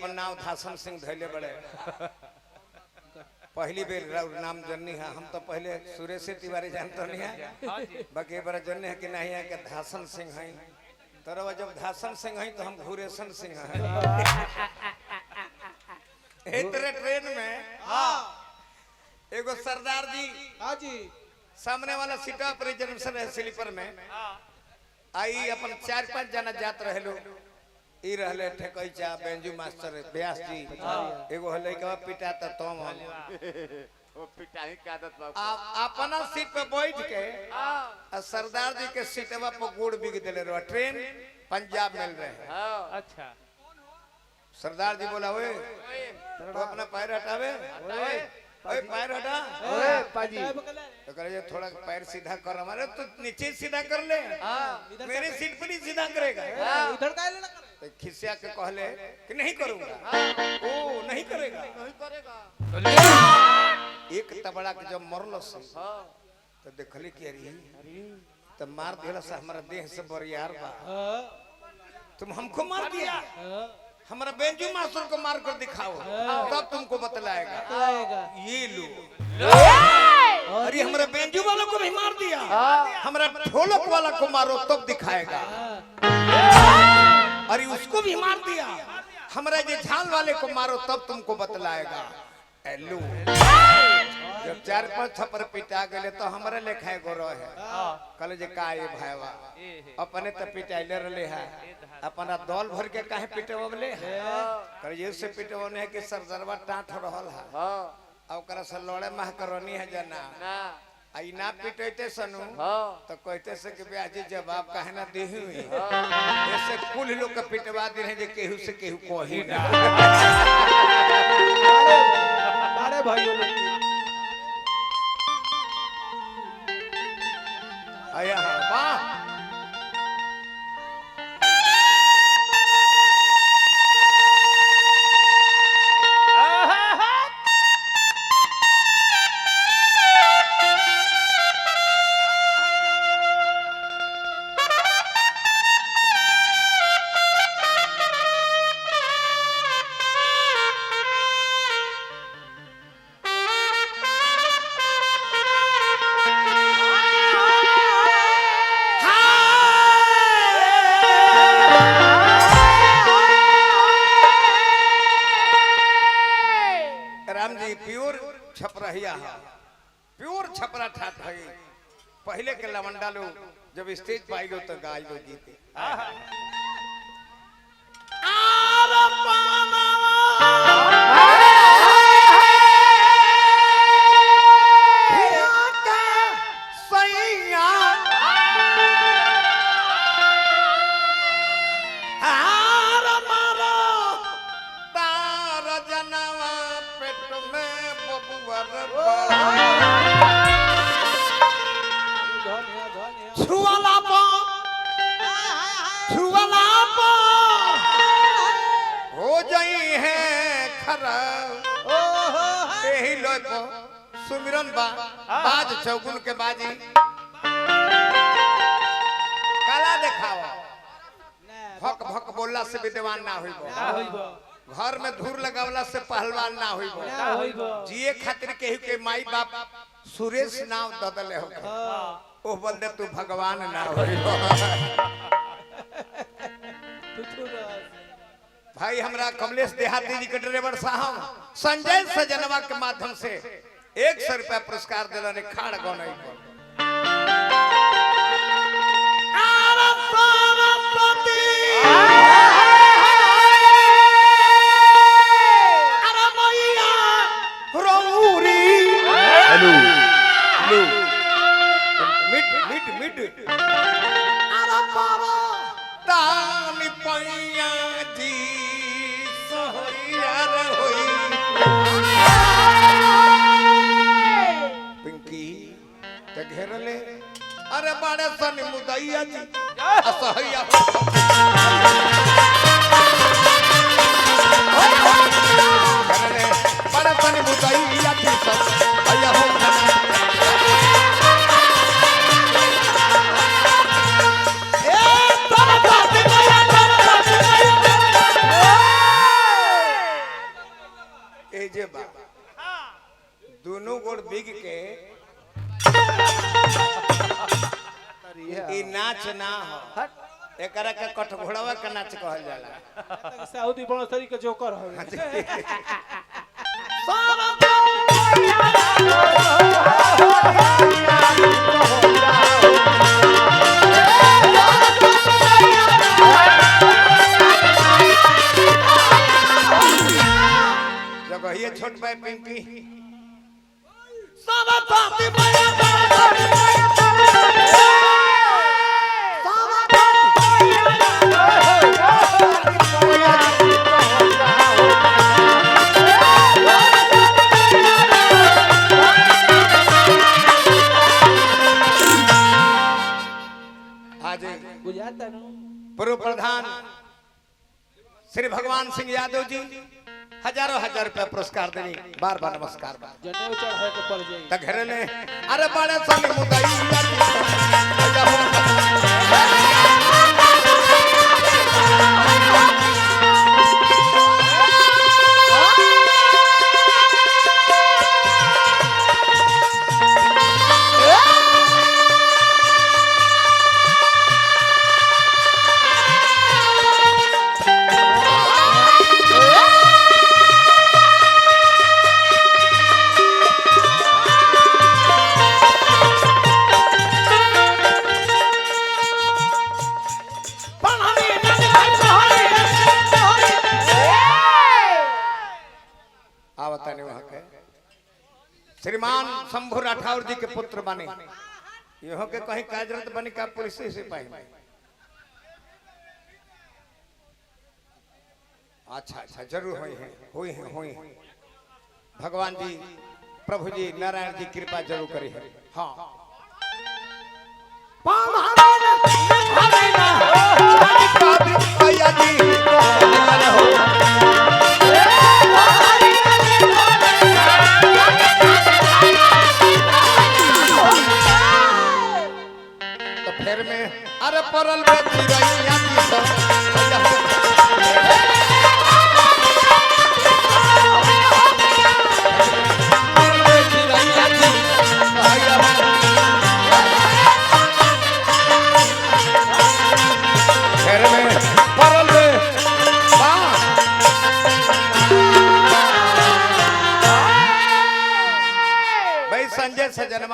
अपन नाम धासन सिंह धैले बड़े पहली बेर नाम जननी है। हम तो पहले सुरेश तिवारी जानते नहीं है, बाकी बड़ा जनने है कि नहीं है कि धासन सिंह है। तरह जब धासन सिंह है तो हम घुरेशन सिंह हैं। इतने ट्रेन में एगो सरदार जी हाँ जी सामने वाला सीटा पर रिजर्वेशन है स्लीपर में आई अपन 4-5 जना जात रहे लोग ई रहले ठेकैचा बेंजू मास्टर व्यास जी एगो हले के पिटा त तुम हम वो पिटाई की आदत बा। अपना सीट पे बैठ के सरदार जी के सीटवा पर गुड़ बिग देले रहा। ट्रेन पंजाब मिल रहे हैं। अच्छा सरदार जी बोला ओए तो अपना पैर हटावे ओए पैर हटा पाजी तो करे थोड़ा पैर सीधा कर हमारे तो नीचे सीधा कर ले मेरे सीट पर ही सीधा करेगा इधर का लेना तो खिसिया के कहले कि नहीं करूंगा ओ नहीं करेगा नहीं करेगा एक तबड़ा के जब मरलो से तो देखली कि अरे तो मार दिला से हमारा देह से बरियार बा तुम हमको मार दिया हमारा बेंजू मास्टर को मार कर दिखाओ तब तुमको बतलाएगा ये लो अरे हमारे बेंजू वालों को भी मार दिया हमारा ढोलक वाला को मारो तब दिखाएगा अरे उसको भी मार दिया हमारा ये झाल वाले को मारो तब तुमको बतलाएगा। एलू जब 4-5 थप्पड़ पिटा गए तो हमारे लेखाए गोरो है कल जे का ये भाईवा अपने तो पिटाइले रहे है अपना दौल भर के काहे पिटवले है कर ये से पिटवने है कि सरजरवा टाट रहल है आ ओकरा से लड़े माह करनी है जना ना आई ना पिटैते सनु तो कहते से कि ब्याजी जवाब काहे ना देही हुई ऐसे कुल लोग का पिटवा दे हैं जे केहू से केहू कोही ना अरे भाइयों आया वाह प्योर छपरा ठाट है। पहले के लवंडा लोग जब स्टेज पे आइलो तो गाइलो गीत सुमिरन बाज चौगुन के बाजी काला देखावा भक भक बोलला से विद्वान ना होइबो घर में धूर लगावला से पहलवान ना होइबो जिए खातिर केहू के माई बाप सुरेश नाम ददले हो ओ बंदे तू भगवान ना होइबो। भाई हमरा कमलेश देहाती जी के ड्राइवर साहब संजय सजनवा के माध्यम से 100 रुपया पुरस्कार दिलाने खाड़ गौनई को घेरले अरे बड़े सन मुदैया जी असहैया घेरले बड़े सन मुदैया जी असहैया हो तेजे बा दोनों गोड़ बिग के ई नाच ना हो एकरा के कठघोड़वा के नाच कहल जाला सऊदी बड़ा सरी के जोकर हवे जगह ये छोट भाई पिंकी आज बुझाता नु पूर्व प्रधान श्री भगवान सिंह यादव जी हजारों हजार रुपया पुरस्कार देनी बार बार नमस्कार बा जनेऊ चढ़ाए के पड़ जाई त घरे ने अरे बड़े सन मुदई आवता ने वहां के श्रीमान शंभू राठौर जी के पुत्र बने यहाँ के कहीं काजरत बनी का पुलिस सिपाही अच्छा अच्छा जरूर हुई है भगवान जी प्रभु जी नारायण जी कृपा जरूर करी है हाँ तो फिर में अरे परल बेटी रैया की सब संजय सजन